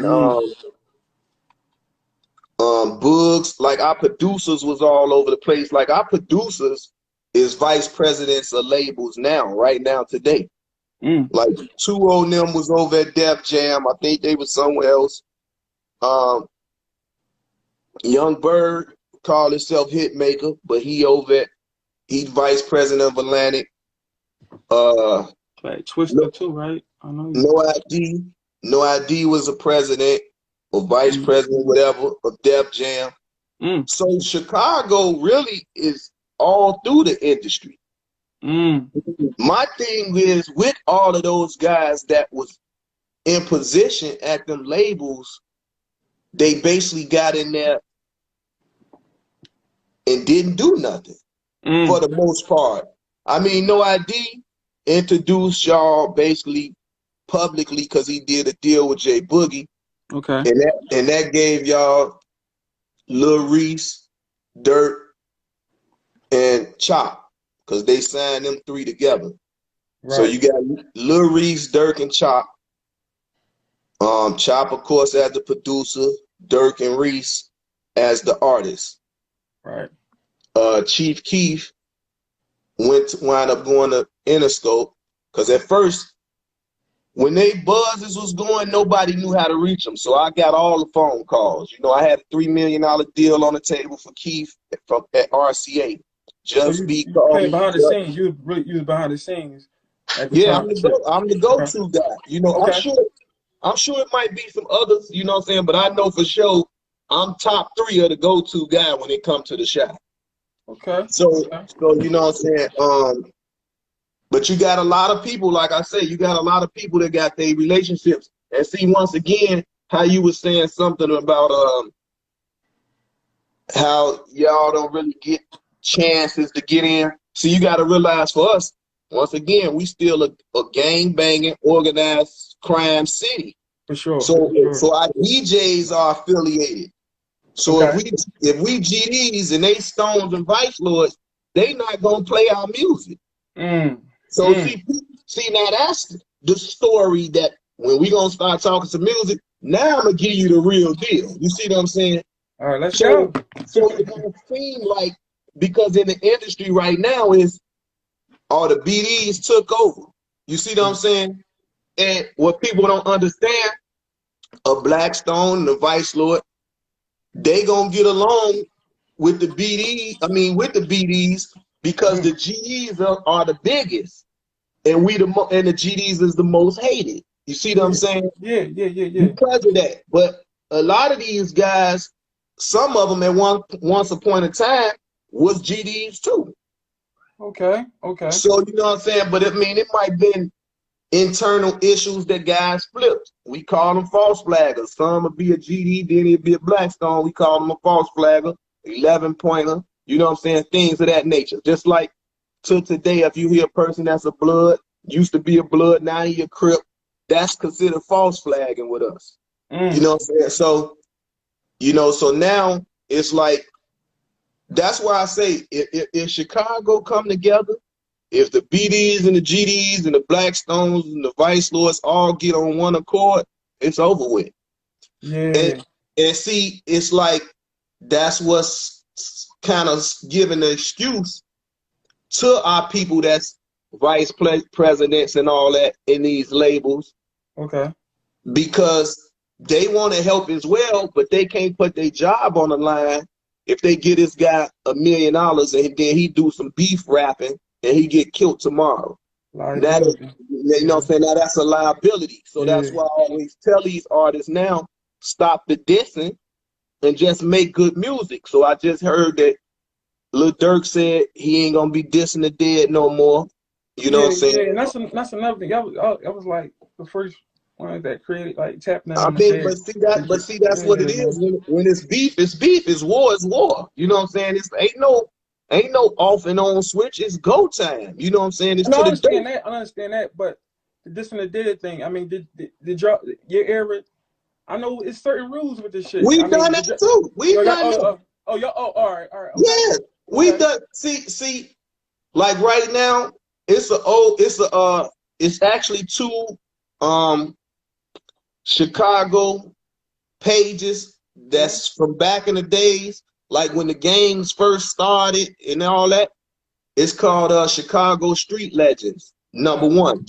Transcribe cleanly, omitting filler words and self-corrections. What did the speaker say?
Mm. Boogs, like our producers was all over the place. Like our producers is vice presidents of labels now, right now, today. Mm. Like 2 of them was over at Def Jam. I think they was somewhere else. Young Bird called himself Hitmaker, but he's vice president of Atlantic. Like Twister No, too, right? I know you. no ID. No ID was a president or vice president, whatever, of Def Jam. Mm. So Chicago really is all through the industry. Mm. My thing is with all of those guys that was in position at them labels, they basically got in there and didn't do nothing for the most part. I mean, No ID introduced y'all basically publicly because he did a deal with Jay Boogie. Okay. And that gave y'all Lil Reese, Dirt, and Chop, because they signed them three together. Right. So you got Lil Reese, Dirk, and Chop. Chop, of course, as the producer, Dirk and Reese as the artist. Right. Chief Keef wound up going to Interscope, because at first, when they buzzes was going, nobody knew how to reach them. So I got all the phone calls. You know, I had a $3 million deal on the table for Keith at RCA. Just because behind the scenes, you was behind the scenes. At the yeah, time. I'm the go-to guy. You know, okay. I'm sure it might be some others, you know what I'm saying, but I know for sure I'm top 3 of the go-to guy when it comes to the shop. Okay. So you know what I'm saying? But you got a lot of people, like I say, you got a lot of people that got their relationships. And see, once again, how you were saying something about how y'all don't really get chances to get in. So you got to realize for us, once again, we still a gang-banging, organized crime city. For sure. So our DJs are affiliated. So if we GDs and they Stones and Vice Lords, they not going to play our music. So see now that's the story that when we gonna start talking some music, now I'm gonna give you the real deal. You see what I'm saying? All right, let's go. So it gonna seem like, because in the industry right now is all the BDs took over. You see what I'm saying? And what people don't understand, a Blackstone and a Vice Lord, they gonna get along with the BDs because the GEs are the biggest. And the GDs is the most hated. You see what I'm saying? Yeah. Because of that. But a lot of these guys, some of them at once upon a time was GDs too. Okay. So you know what I'm saying? But I mean, it might have been internal issues that guys flipped. We call them false flaggers. Some would be a GD, then it'd be a Blackstone. We call them a false flagger, 11-pointer. You know what I'm saying? Things of that nature. Just like to today, if you hear a person that's a blood, used to be a blood, now he a Crip, that's considered false flagging with us. You know what I'm saying? So, you know, so now it's like, that's why I say if Chicago come together, if the BDs and the GDs and the Blackstones and the Vice Lords all get on one accord, it's over with. Yeah. And see, it's like that's what's kind of giving the excuse to our people that's vice presidents and all that in these labels. Okay. Because they want to help as well, but they can't put their job on the line if they get this guy $1 million and then he do some beef rapping and he get killed tomorrow. That is, you know what I'm saying? Now that's a liability. So that's why I always tell these artists now, stop the dissing and just make good music. So I just heard that Lil Durk said he ain't gonna be dissing the dead no more. You know what I'm saying? Yeah, and that's another thing. I was like the first one that created like tapping out. I mean, but see that's what it is. When it's beef, it's war, it's war. You know what I'm saying? It's ain't no off and on switch. It's go time. You know what I'm saying? It's I understand that, but the this and the dead thing. I mean, did y'all your era? I know it's certain rules with this shit. We done that too. We done that. All right. Okay. Yeah, we done. See, like right now, it's actually 2 Chicago pages that's from back in the days, like when the games first started and all that. It's called Chicago Street Legends, #1.